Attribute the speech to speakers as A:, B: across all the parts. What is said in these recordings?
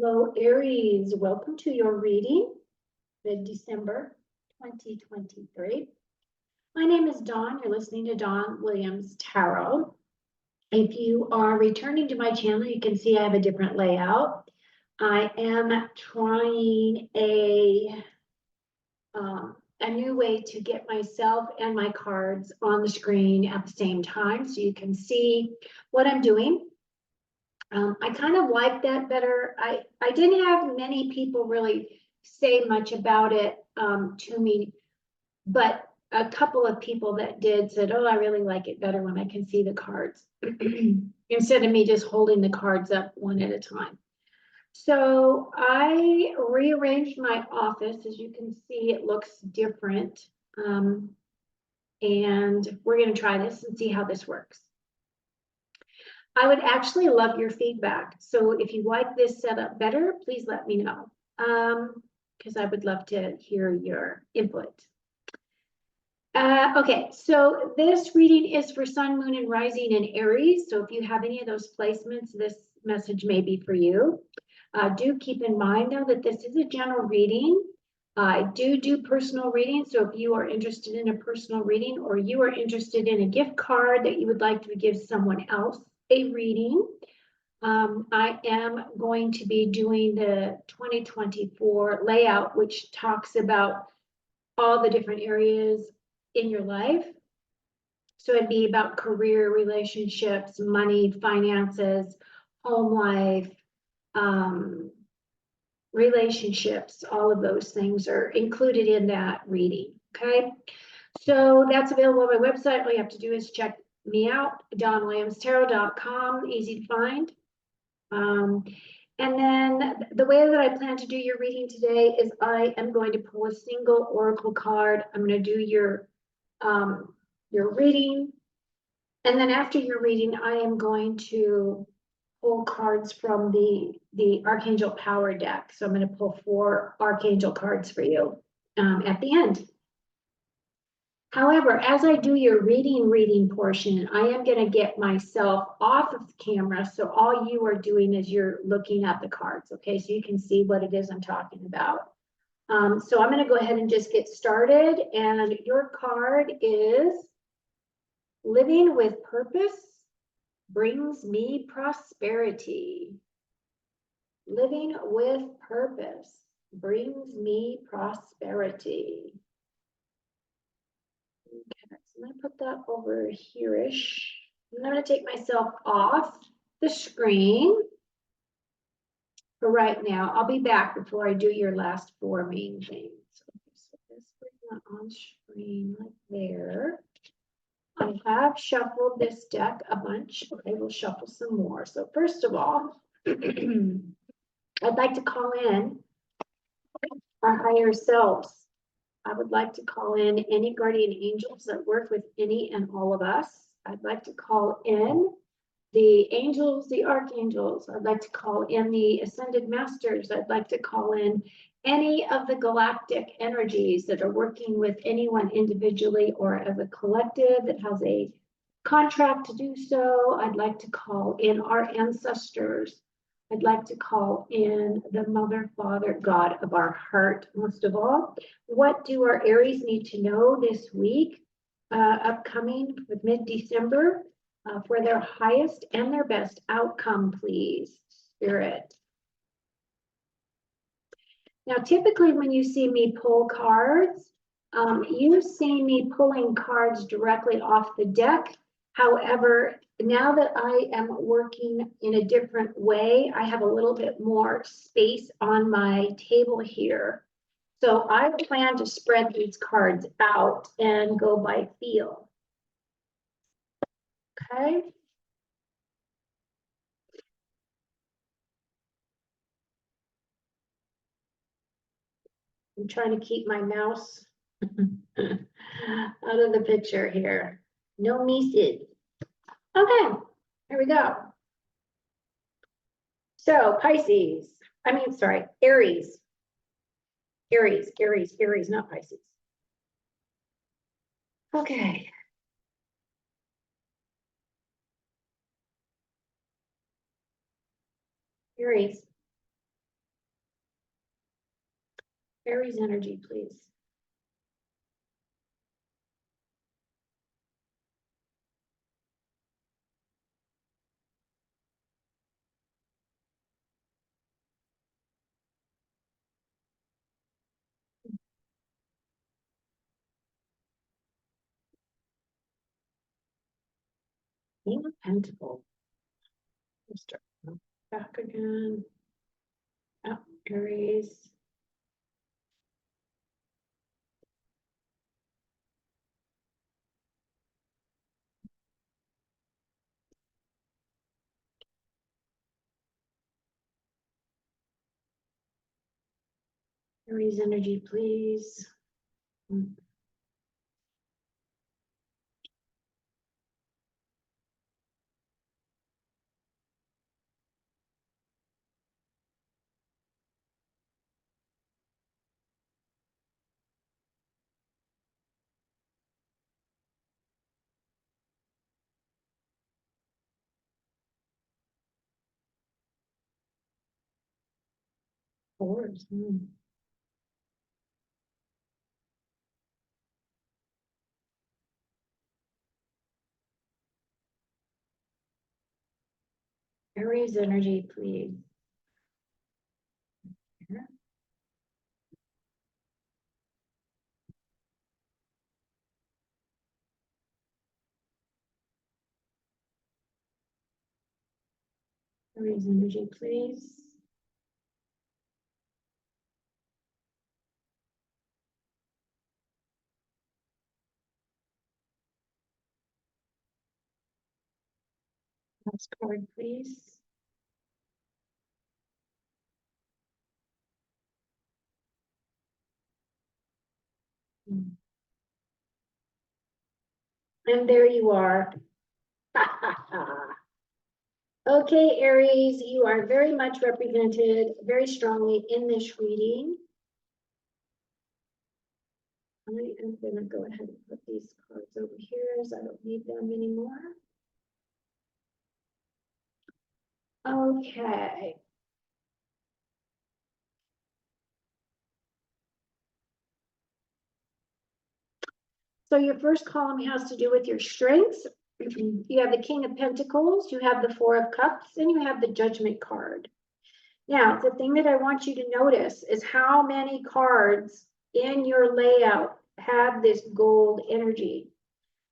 A: Hello, Aries. Welcome to your reading, mid-December 2023. My name is Dawn. You're listening to Dawn Williams Tarot. If you are returning to my channel, you can see I have a different layout. I am trying a new way to get myself and my cards on the screen at the same time so you can see what I'm doing. I kind of like that better. I didn't have many people really say much about it to me, but a couple of people that did said, oh, I really like it better when I can see the cards instead of me just holding the cards up one at a time. So I rearranged my office. As you can see, it looks different. And we're going to try this and see how this works. I would actually love your feedback. So if you like this setup better, please let me know, because I would love to hear your input. Okay, so this reading is for Sun, Moon, and Rising in Aries. So if you have any of those placements, this message may be for you. Do keep in mind, though, that this is a general reading. I do personal readings, so if you are interested in a personal reading or you are interested in a gift card that you would like to give someone else a reading, I am going to be doing the 2024 layout, which talks about all the different areas in your life. So it'd be about career, relationships, money, finances, home life, relationships, all of those things are included in that reading. Okay, so that's available on my website. All you have to do is check me out, dawnwilliamstarot.com, easy to find. And then the way that I plan to do your reading today is I am going to pull a single oracle card. I'm going to do your reading, and then after your reading, I am going to pull cards from the Archangel Power deck. So I'm going to pull 4 Archangel cards for you at the end. However, as I do your reading portion, I am going to get myself off of the camera. So all you are doing is you're looking at the cards. Okay, so you can see what it is I'm talking about. So I'm going to go ahead and just get started. And your card is Living with Purpose Brings Me Prosperity. Living with Purpose brings me prosperity. Okay, so I'm going to put that over here-ish. I'm going to take myself off the screen for right now. I'll be back before I do your last 4 main things. Okay, so this is on screen right there. I have shuffled this deck a bunch. Okay, we'll shuffle some more. So first of all, I'd like to call in our higher selves. I would like to call in any guardian angels that work with any and all of us. I'd like to call in the angels, the archangels. I'd like to call in the ascended masters. I'd like to call in any of the galactic energies that are working with anyone individually or as a collective that has a contract to do so. I'd like to call in our ancestors. I'd like to call in the Mother, Father, God of our heart. Most of all, what do our Aries need to know this week, upcoming with mid-December, for their highest and their best outcome, please, Spirit? Now, typically when you see me pull cards, you see me pulling cards directly off the deck. However, now that I am working in a different way, I have a little bit more space on my table here. So I plan to spread these cards out and go by feel. Okay. I'm trying to keep my mouse out of the picture here. No misses. Okay, here we go. So Pisces, Aries. Aries, not Pisces. Okay. Aries, Aries energy, please. King of Pentacles. Let's start back again. Up, Aries. Aries energy, please. Fours. Aries energy, please. Aries energy, please. Last card, please. And there you are. Okay, Aries, you are very much represented very strongly in this reading. I am gonna go ahead and put these cards over here as I don't need them anymore. Okay. So your first column has to do with your strengths. You have the King of Pentacles, you have the Four of Cups, and you have the Judgment card. Now, the thing that I want you to notice is how many cards in your layout have this gold energy.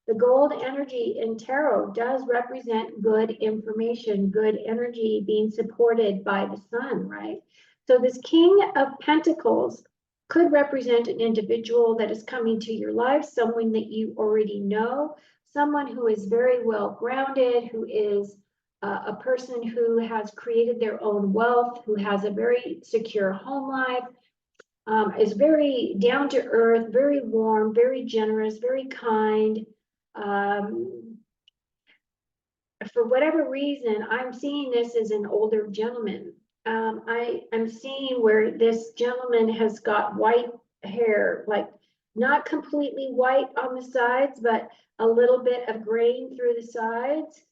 A: The gold energy in tarot does represent good information, good energy being supported by the sun, right? So this King of Pentacles could represent an individual that is coming to your life, someone that you already know, someone who is very well grounded, who is a person who has created their own wealth, who has a very secure home life, is very down to earth, very warm, very generous, very kind. For whatever reason, I'm seeing this as an older gentleman. I'm seeing where this gentleman has got white hair, like not completely white on the sides, but a little bit of grain through the sides.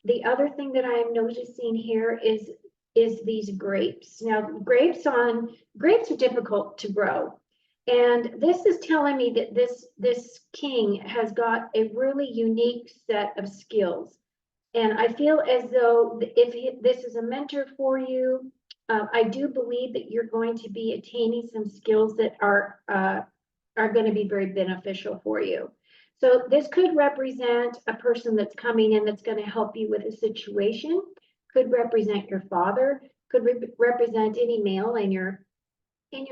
A: The other thing that I am noticing here is these grapes. Now, grapes are difficult to grow. And this is telling me that this king has got a really unique set of skills. And I feel as though this is a mentor for you, I do believe that you're going to be attaining some skills that are going to be very beneficial for you. So this could represent a person that's coming in that's going to help you with a situation, could represent your father, could represent any male in your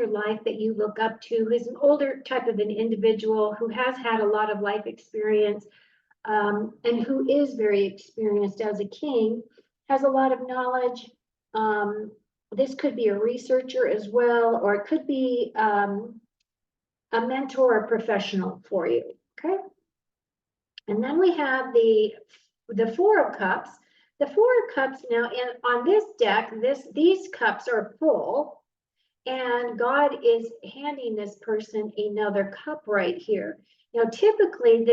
A: life that you look up to, who's an older type of an individual who has had a lot of life experience, and who is very experienced as a king, has a lot of knowledge. This could be a researcher as well, or it could be a mentor or professional for you, okay? And then we have the Four of Cups. The Four of Cups now, on this deck, these cups are full, and God is handing this person another cup right here. Now, typically,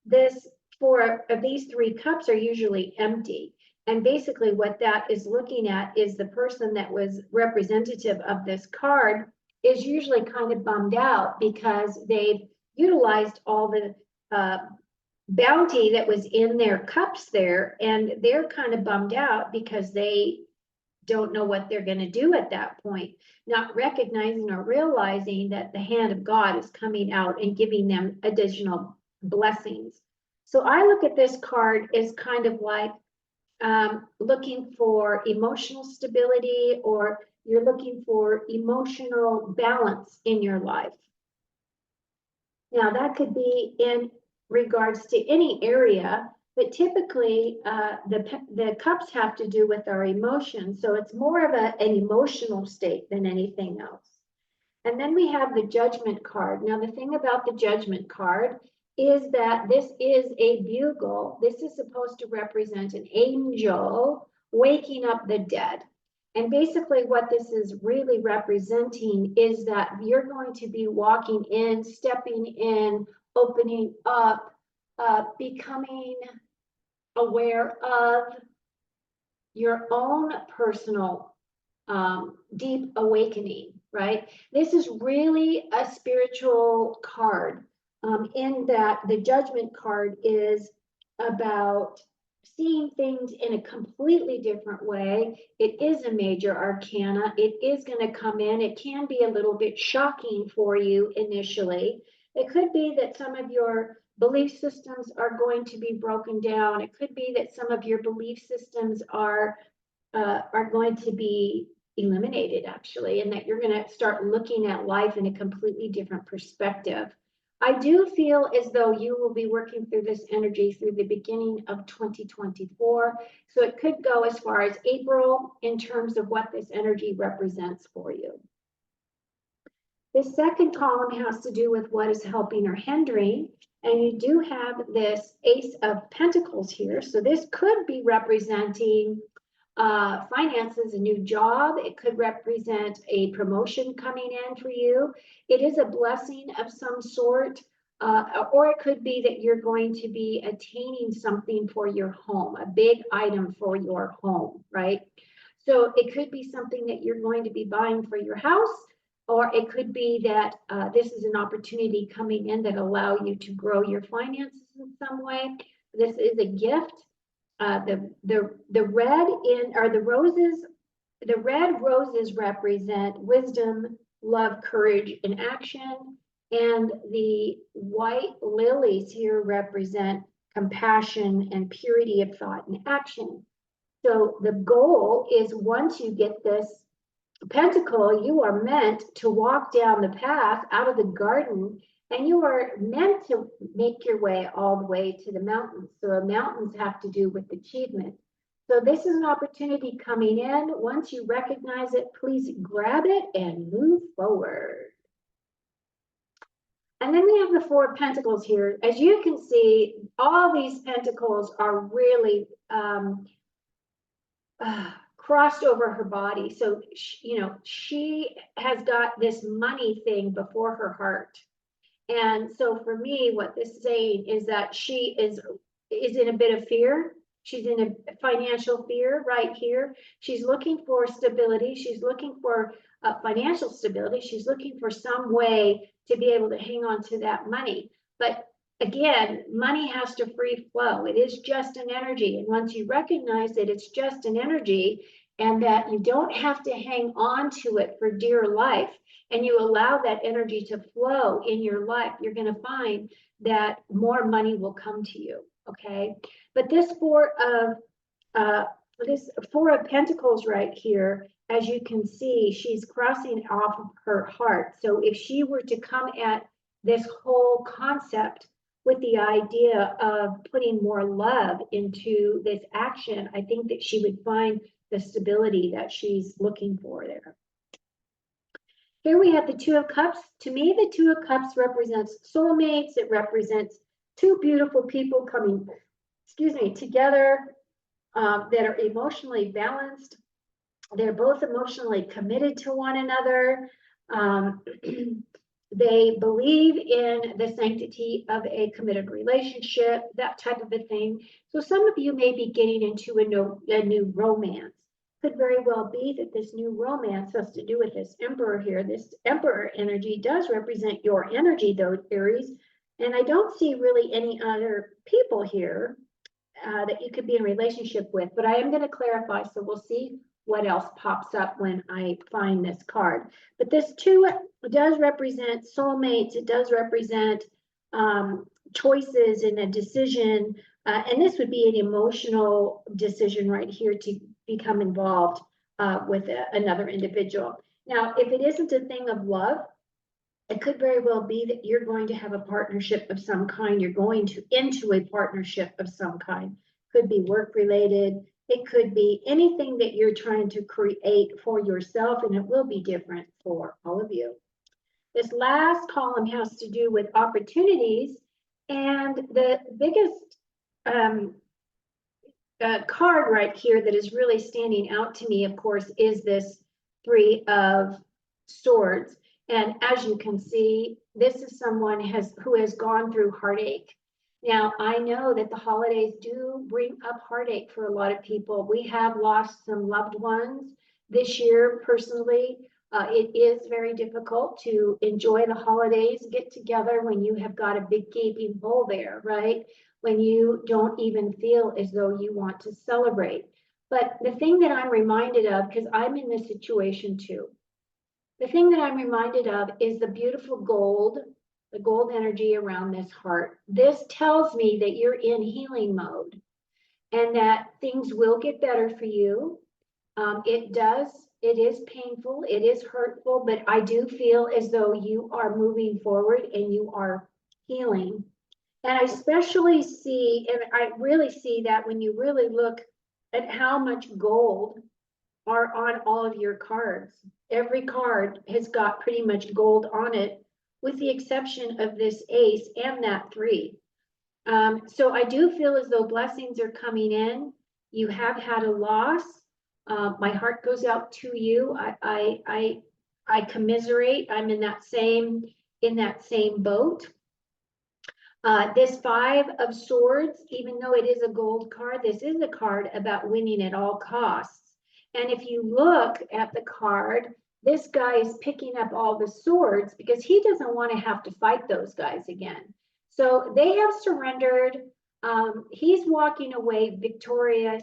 A: this four of these three cups are usually empty. And basically what that is looking at is the person that was representative of this card is usually kind of bummed out because they've utilized all the bounty that was in their cups there, and they're kind of bummed out because they don't know what they're going to do at that point, not recognizing or realizing that the hand of God is coming out and giving them additional blessings. So I look at this card as kind of like looking for emotional stability, or you're looking for emotional balance in your life. Now, that could be in regards to any area, but typically the cups have to do with our emotions. So it's more of an emotional state than anything else. And then we have the Judgment card. Now, the thing about the Judgment card is that this is a bugle. This is supposed to represent an angel waking up the dead. And basically what this is really representing is that you're going to be walking in, stepping in, opening up, becoming aware of your own personal deep awakening, right? This is really a spiritual card, in that the Judgment card is about seeing things in a completely different way. It is a major arcana. It is going to come in. It can be a little bit shocking for you initially. It could be that some of your belief systems are going to be broken down. It could be that some of your belief systems are going to be eliminated, actually, and that you're going to start looking at life in a completely different perspective. I do feel as though you will be working through this energy through the beginning of 2024. So it could go as far as April in terms of what this energy represents for you. The second column has to do with what is helping or hindering. And you do have this Ace of Pentacles here. So this could be representing finances, a new job. It could represent a promotion coming in for you. It is a blessing of some sort, or it could be that you're going to be attaining something for your home, a big item for your home, right? So it could be something that you're going to be buying for your house, or it could be that this is an opportunity coming in that allow you to grow your finances in some way. This is a gift. The red in are the roses. The red roses represent wisdom, love, courage, and action. And the white lilies here represent compassion and purity of thought and action. So the goal is, once you get this pentacle, you are meant to walk down the path out of the garden, and you are meant to make your way all the way to the mountains. So the mountains have to do with achievement. So this is an opportunity coming in. Once you recognize it, please grab it and move forward. And then we have the Four of Pentacles here. As you can see, all these pentacles are really crossed over her body. So, she has got this money thing before her heart. And so for me, what this is saying is that she is in a bit of fear. She's in a financial fear right here. She's looking for stability. She's looking for financial stability. She's looking for some way to be able to hang on to that money. But again, money has to free flow. It is just an energy. And once you recognize that it's just an energy and that you don't have to hang on to it for dear life, and you allow that energy to flow in your life, you're going to find that more money will come to you. Okay. But this Four of Pentacles right here, as you can see, she's crossing off of her heart. So if she were to come at this whole concept with the idea of putting more love into this action, I think that she would find the stability that she's looking for there. Here we have the Two of Cups. To me, the Two of Cups represents soulmates. It represents two beautiful people coming, together, that are emotionally balanced. They're both emotionally committed to one another. They believe in the sanctity of a committed relationship, that type of a thing. So some of you may be getting into a new romance. Could very well be that this new romance has to do with this emperor here. This emperor energy does represent your energy, though, Aries. And I don't see really any other people here that you could be in relationship with, but I am going to clarify. So we'll see what else pops up when I find this card. But this too does represent soulmates. It does represent choices in a decision. And this would be an emotional decision right here to become involved with another individual. Now, if it isn't a thing of love, it could very well be that you're going to have a partnership of some kind. You're going to into a partnership of some kind. Could be work related. It could be anything that you're trying to create for yourself, and it will be different for all of you. This last column has to do with opportunities, and the biggest card right here that is really standing out to me, of course, is this Three of Swords. And as you can see, this is someone who has gone through heartache. Now, I know that the holidays do bring up heartache for a lot of people. We have lost some loved ones this year personally. It is very difficult to enjoy the holidays, get together when you have got a big gaping hole there, right? When you don't even feel as though you want to celebrate. But the thing that I'm reminded of, because I'm in this situation too, the thing that I'm reminded of is the beautiful gold, the gold energy around this heart. This tells me that you're in healing mode and that things will get better for you. It is painful, it is hurtful, but I do feel as though you are moving forward and you are healing. And I especially see, and I really see that when you really look at how much gold are on all of your cards. Every card has got pretty much gold on it, with the exception of this ace and that three. So I do feel as though blessings are coming in. You have had a loss. My heart goes out to you. I commiserate. I'm in that same boat. This Five of Swords, even though it is a gold card, this is a card about winning at all costs. And if you look at the card, this guy is picking up all the swords because he doesn't want to have to fight those guys again. So they have surrendered. He's walking away victorious.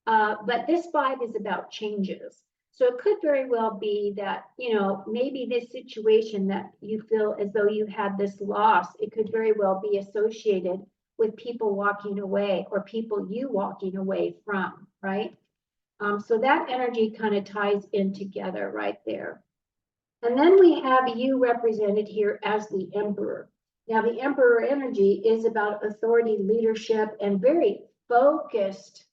A: But this five is about changes. So it could very well be that, maybe this situation that you feel as though you had this loss, it could very well be associated with people walking away or people you walking away from, right? So that energy kind of ties in together right there. And then we have you represented here as the Emperor. Now, the Emperor energy is about authority, leadership, and very focused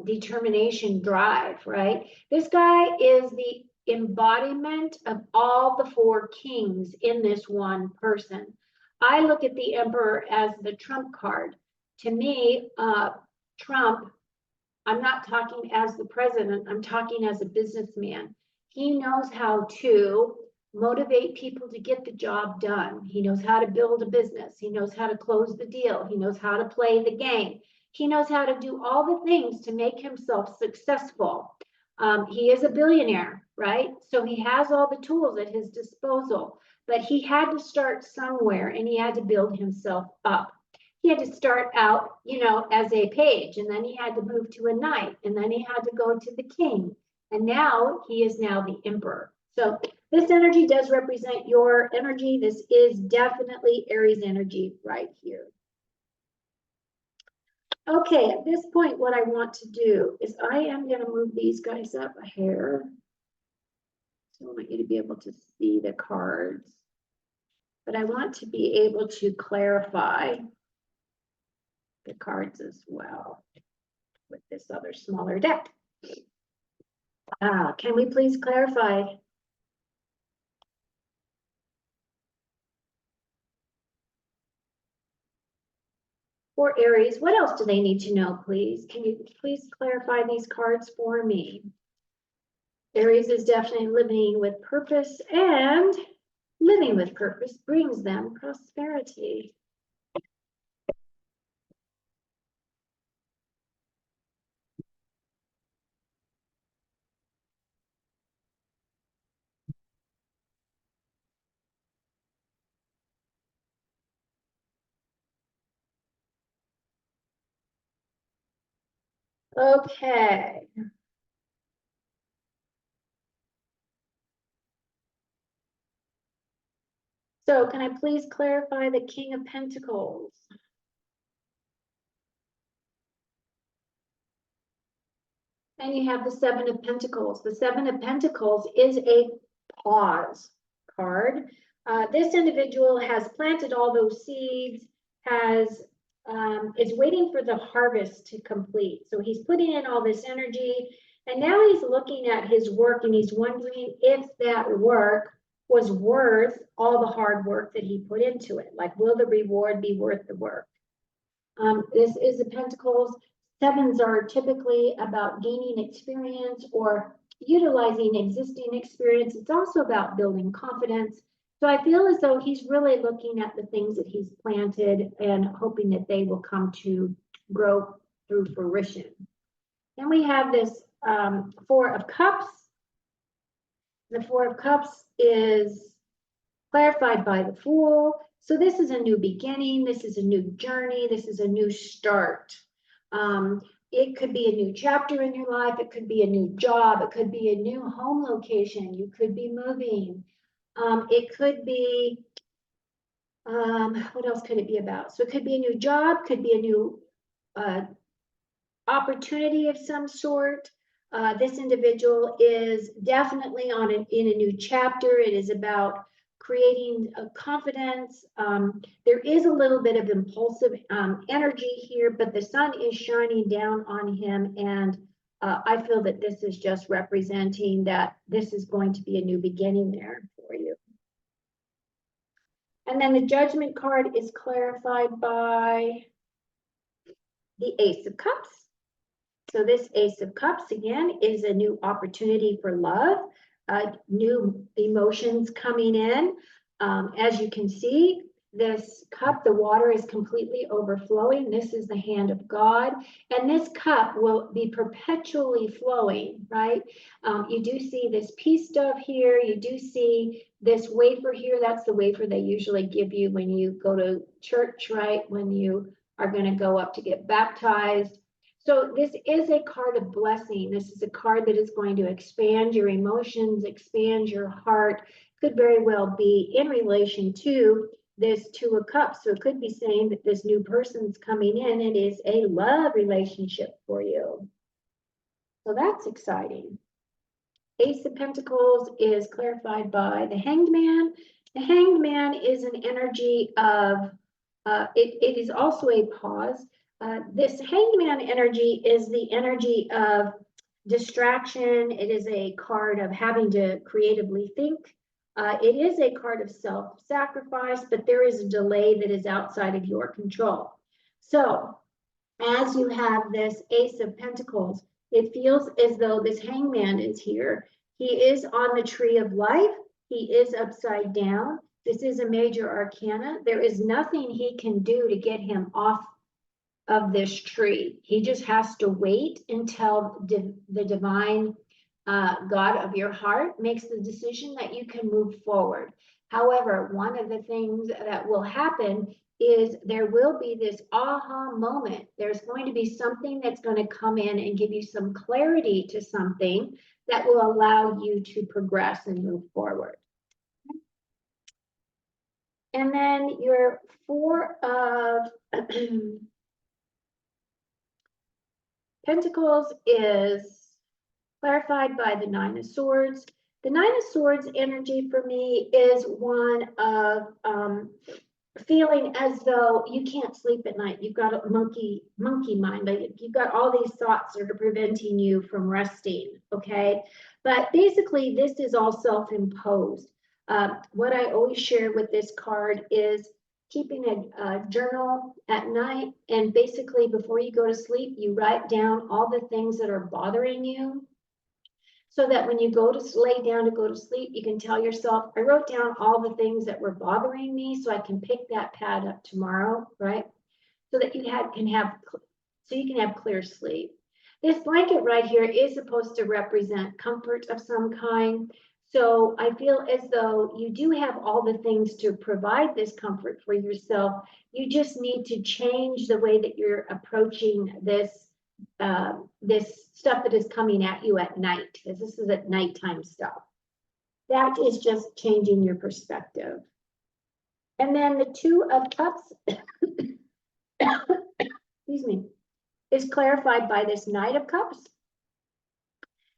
A: determination, drive, right? This guy is the embodiment of all the four kings in this one person. I look at the Emperor as the trump card. To me, Trump, I'm not talking as the president, I'm talking as a businessman. He knows how to motivate people to get the job done. He knows how to build a business. He knows how to close the deal. He knows how to play the game. He knows how to do all the things to make himself successful. He is a billionaire, right? So he has all the tools at his disposal, but he had to start somewhere and he had to build himself up. He had to start out, as a page, and then he had to move to a knight, and then he had to go to the king. And now he is now the emperor. So this energy does represent your energy. This is definitely Aries energy right here. Okay, at this point, what I want to do is I am going to move these guys up a hair. So I want you to be able to see the cards. But I want to be able to clarify the cards as well with this other smaller deck. Can we please clarify? For Aries, what else do they need to know, please? Can you please clarify these cards for me? Aries is definitely living with purpose, and living with purpose brings them prosperity. Okay. So can I please clarify the King of Pentacles? And you have the Seven of Pentacles. The Seven of Pentacles is a pause card. This individual has planted all those seeds, has is waiting for the harvest to complete. So he's putting in all this energy, and now he's looking at his work and he's wondering if that work was worth all the hard work that he put into it. Like, will the reward be worth the work? This is the Pentacles. Sevens are typically about gaining experience or utilizing existing experience. It's also about building confidence. So I feel as though he's really looking at the things that he's planted and hoping that they will come to grow through fruition. Then we have this Four of Cups. The Four of Cups is clarified by the Fool. So this is a new beginning. This is a new journey. This is a new start. It could be a new chapter in your life. It could be a new job. It could be a new home location. You could be moving. It could be, what else could it be about? So it could be a new job, could be a new opportunity of some sort. This individual is definitely in a new chapter. It is about creating a confidence. There is a little bit of impulsive energy here, but the sun is shining down on him, and I feel that this is just representing that this is going to be a new beginning there for you. And then the Judgment card is clarified by the Ace of Cups. So this Ace of Cups, again, is a new opportunity for love, new emotions coming in. As you can see, this cup, the water is completely overflowing. This is the hand of God, and this cup will be perpetually flowing, right? You do see this peace dove here. You do see this wafer here. That's the wafer they usually give you when you go to church, right? When you are going to go up to get baptized. So this is a card of blessing. This is a card that is going to expand your emotions, expand your heart. Could very well be in relation to this Two of Cups. So it could be saying that this new person's coming in. It is a love relationship for you. So that's exciting. Ace of Pentacles is clarified by the Hanged Man. The Hanged Man is an energy of, it is also a pause. This Hanged Man energy is the energy of distraction. It is a card of having to creatively think. It is a card of self-sacrifice, but there is a delay that is outside of your control. So as you have this Ace of Pentacles, it feels as though this Hangman is here. He is on the tree of life. He is upside down. This is a major arcana. There is nothing he can do to get him off of this tree. He just has to wait until the divine God of your heart makes the decision that you can move forward. However, one of the things that will happen is there will be this aha moment. There's going to be something that's going to come in and give you some clarity to something that will allow you to progress and move forward. And then your Four of Pentacles is clarified by the Nine of Swords. The Nine of Swords energy for me is one of feeling as though you can't sleep at night. You've got a monkey mind. Like you've got all these thoughts that are preventing you from resting, okay? But basically, this is all self-imposed. What I always share with this card is keeping a journal at night, and basically before you go to sleep, you write down all the things that are bothering you, so that when you go to lay down to go to sleep, you can tell yourself, I wrote down all the things that were bothering me so I can pick that pad up tomorrow, right? So that you can have clear sleep. This blanket right here is supposed to represent comfort of some kind. So I feel as though you do have all the things to provide this comfort for yourself. You just need to change the way that you're approaching this this stuff that is coming at you at night, because this is at nighttime stuff. That is just changing your perspective. And then the Two of Cups, excuse me, is clarified by this Knight of Cups.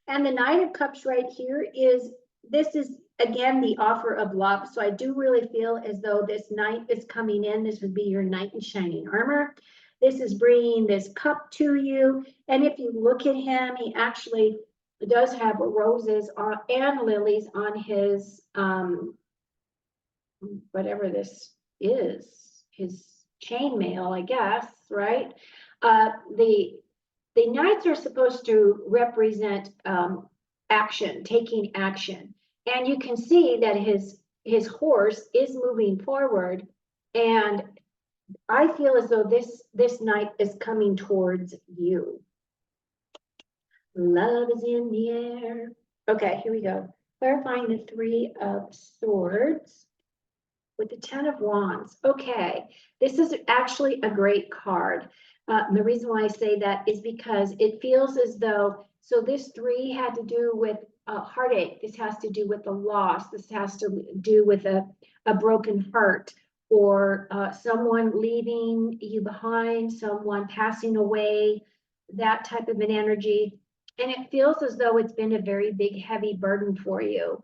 A: And the Knight of Cups right here is, this is again the offer of love. So I do really feel as though this knight is coming in. This would be your knight in shining armor. This is bringing this cup to you. And if you look at him, he actually does have roses and lilies on his, whatever this is, his chainmail, I guess, right? The knights are supposed to represent action, taking action. And you can see that his horse is moving forward. And I feel as though this knight is coming towards you. Love is in the air. Okay, here we go. Clarifying the Three of Swords with the Ten of Wands. Okay, this is actually a great card. The reason why I say that is because it feels as though, so this three had to do with heartache. This has to do with the loss. This has to do with a broken heart, or someone leaving you behind, someone passing away, that type of an energy. And it feels as though it's been a very big, heavy burden for you.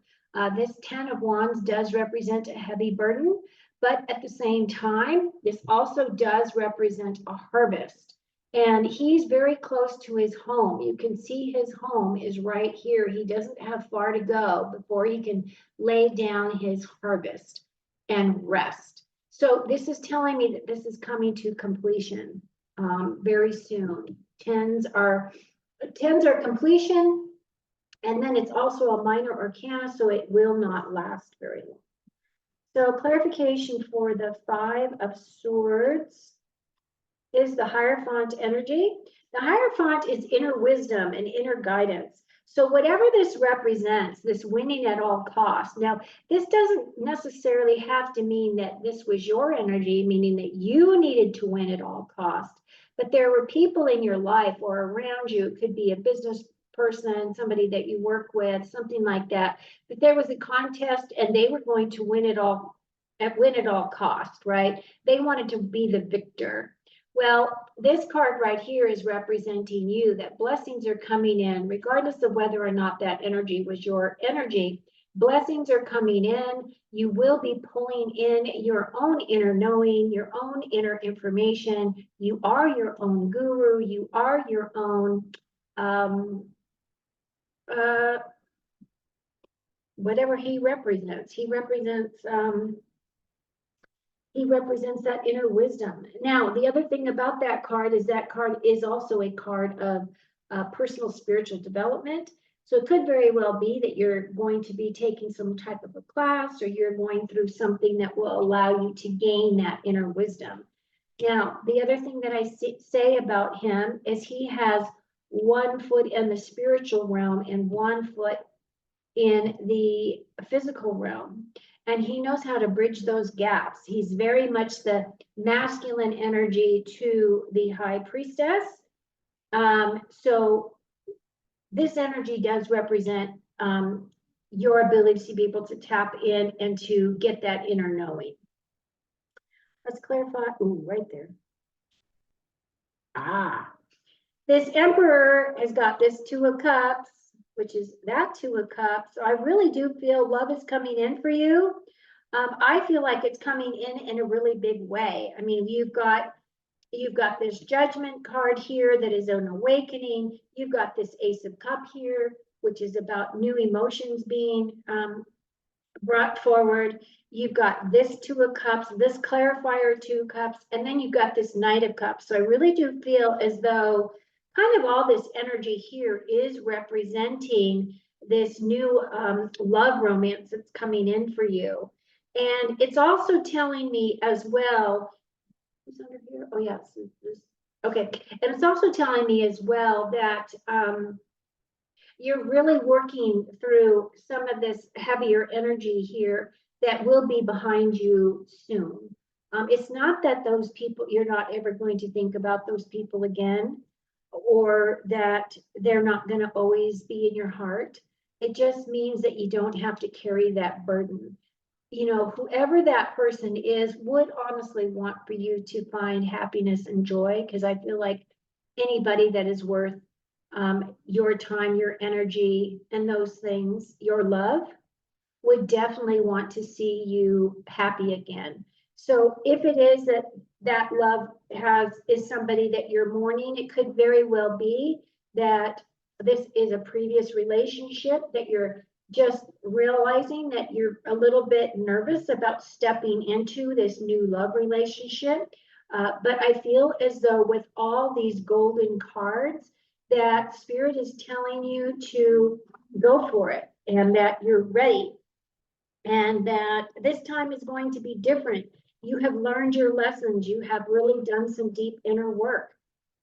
A: This Ten of Wands does represent a heavy burden, but at the same time, this also does represent a harvest. And he's very close to his home. You can see his home is right here. He doesn't have far to go before he can lay down his harvest and rest. So this is telling me that this is coming to completion very soon. Tens are completion, and then it's also a minor arcana, so it will not last very long. So clarification for the Five of Swords is the Hierophant energy. The Hierophant is inner wisdom and inner guidance. So whatever this represents, this winning at all costs. Now, this doesn't necessarily have to mean that this was your energy, meaning that you needed to win at all costs. But there were people in your life or around you. It could be a business person, somebody that you work with, something like that. But there was a contest and they were going to win at all cost, right? They wanted to be the victor. Well, this card right here is representing you, that blessings are coming in, regardless of whether or not that energy was your energy. Blessings are coming in. You will be pulling in your own inner knowing, your own inner information. You are your own guru. You are your own whatever he represents. He represents that inner wisdom. Now, the other thing about that card is also a card of personal spiritual development. So it could very well be that you're going to be taking some type of a class, or you're going through something that will allow you to gain that inner wisdom. Now, the other thing that I say about him is he has 1 foot in the spiritual realm and 1 foot in the physical realm. And he knows how to bridge those gaps. He's very much the masculine energy to the high priestess. So this energy does represent your ability to be able to tap in and to get that inner knowing. Let's clarify. Ooh, right there. This Emperor has got this Two of Cups, which is that Two of Cups. So I really do feel love is coming in for you. I feel like it's coming in a really big way. I mean, you've got this Judgment card here that is an awakening. You've got this Ace of Cups here, which is about new emotions being brought forward. You've got this Two of Cups, this clarifier Two of Cups, and then you've got this Knight of Cups. So I really do feel as though kind of all this energy here is representing this new love romance that's coming in for you. And it's also telling me as well, who's under here? Oh yes, okay. And it's also telling me as well that you're really working through some of this heavier energy here that will be behind you soon. It's not that those people, you're not ever going to think about those people again. or that they're not going to always be in your heart. It just means that you don't have to carry that burden. You know, whoever that person is would honestly want for you to find happiness and joy, because I feel like anybody that is worth your time, your energy, and those things, your love, would definitely want to see you happy again. So if it is that that love is somebody that you're mourning, it could very well be that this is a previous relationship that you're just realizing that you're a little bit nervous about stepping into this new love relationship. But I feel as though with all these golden cards, that Spirit is telling you to go for it and that you're ready and that this time is going to be different. You have learned your lessons. You have really done some deep inner work.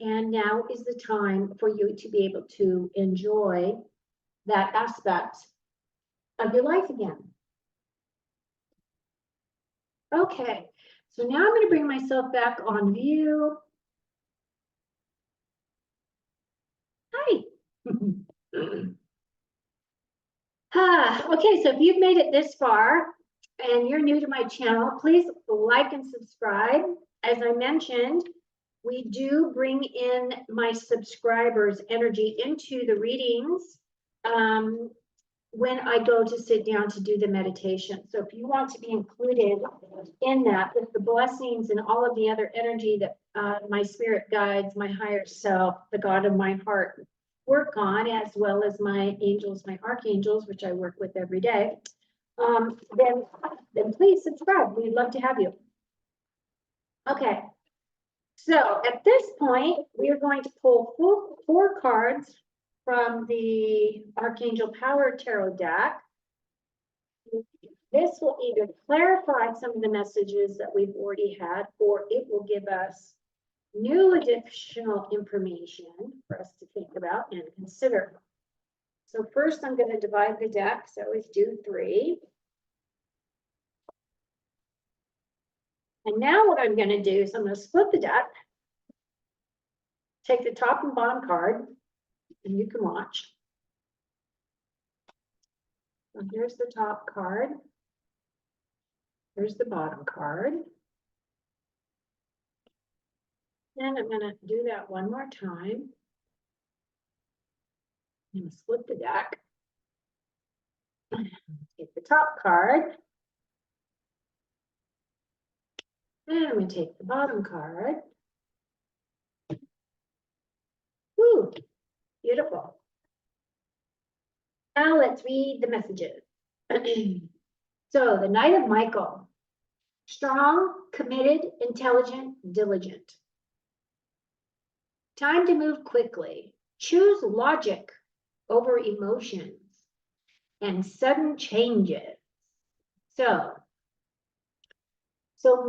A: And now is the time for you to be able to enjoy that aspect of your life again. Okay, so now I'm going to bring myself back on view. Hi. Okay, so if you've made it this far and you're new to my channel, please like and subscribe. As I mentioned, we do bring in my subscribers' energy into the readings when I go to sit down to do the meditation. So if you want to be included in that with the blessings and all of the other energy that my spirit guides, my higher self, the God of my heart, work on, as well as my angels, my archangels, which I work with every day, then please subscribe. We'd love to have you. Okay, so at this point, we are going to pull four cards from the Archangel Power Tarot deck. This will either clarify some of the messages that we've already had, or it will give us new additional information for us to think about and consider. So first, I'm going to divide the deck. So I always do 3. And now what I'm going to do is I'm going to split the deck, take the top and bottom card, and you can watch. So here's the top card. Here's the bottom card. And I'm going to do that one more time. I'm going to split the deck. Take the top card. And I'm going to take the bottom card. Woo, beautiful. Now let's read the messages. So the Knight of Michael. Strong, committed, intelligent, diligent. Time to move quickly. Choose logic over emotions and sudden changes. So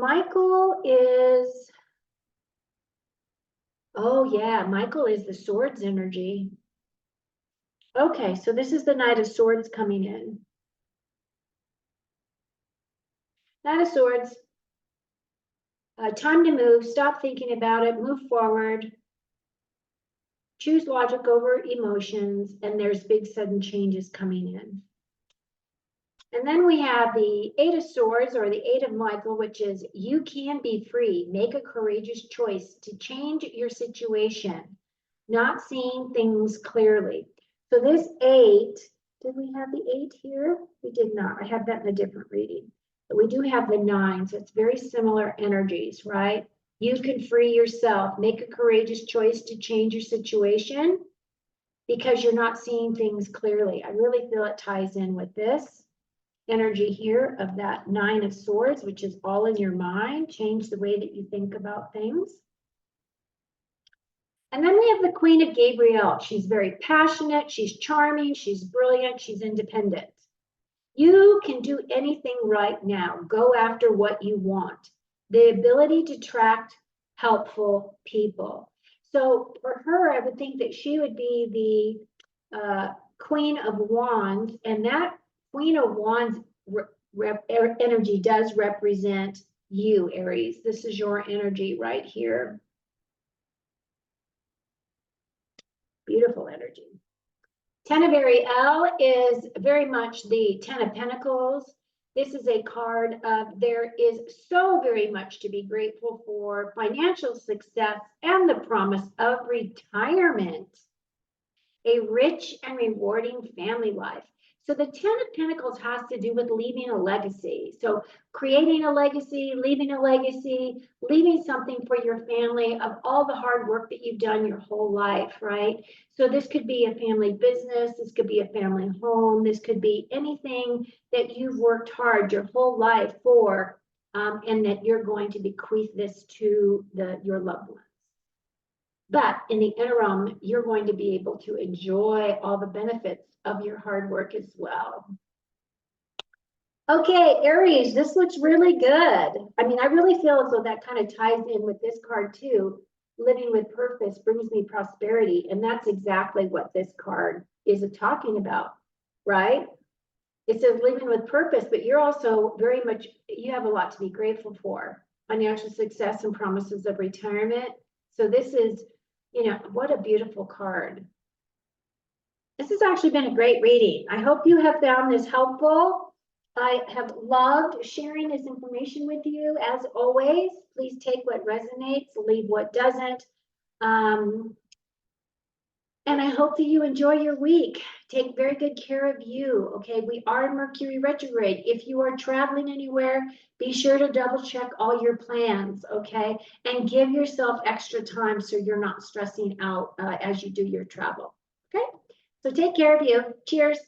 A: Michael is, oh yeah, Michael is the swords energy. Okay, so this is the Knight of Swords coming in. Knight of Swords, time to move, stop thinking about it, move forward, choose logic over emotions, and there's big sudden changes coming in. And then we have the 8 of Swords, or the 8 of Michael, which is you can be free. Make a courageous choice to change your situation, not seeing things clearly. So this 8, did we have the 8 here? We did not. I have that in a different reading. But we do have the 9, so it's very similar energies, right? You can free yourself. Make a courageous choice to change your situation because you're not seeing things clearly. I really feel it ties in with this energy here of that 9 of Swords, which is all in your mind. Change the way that you think about things. And then we have the Queen of Gabriel. She's very passionate, she's charming, she's brilliant, she's independent. You can do anything right now. Go after what you want. The ability to attract helpful people. So for her, I would think that she would be the Queen of Wands, and that Queen of Wands energy does represent you, Aries. This is your energy right here. beautiful energy. 10 of Ariel is very much the 10 of Pentacles. This is a card of there is so very much to be grateful for, financial success and the promise of retirement, a rich and rewarding family life. So the 10 of Pentacles has to do with leaving a legacy. So creating a legacy, leaving something for your family of all the hard work that you've done your whole life, right? So this could be a family business, this could be a family home, this could be anything that you've worked hard your whole life for, and that you're going to bequeath this to your loved ones. But in the interim, you're going to be able to enjoy all the benefits of your hard work as well. Okay, Aries, this looks really good. I mean, I really feel as though that kind of ties in with this card too. Living with purpose brings me prosperity. And that's exactly what this card is talking about, right? It says living with purpose, but you're also very much, you have a lot to be grateful for. Financial success and promises of retirement. So this is, what a beautiful card. This has actually been a great reading. I hope you have found this helpful. I have loved sharing this information with you. As always, please take what resonates, leave what doesn't. And I hope that you enjoy your week. Take very good care of you. Okay, we are in Mercury retrograde. If you are traveling anywhere, be sure to double check all your plans, okay? And give yourself extra time so you're not stressing out as you do your travel, okay? So take care of you. Cheers.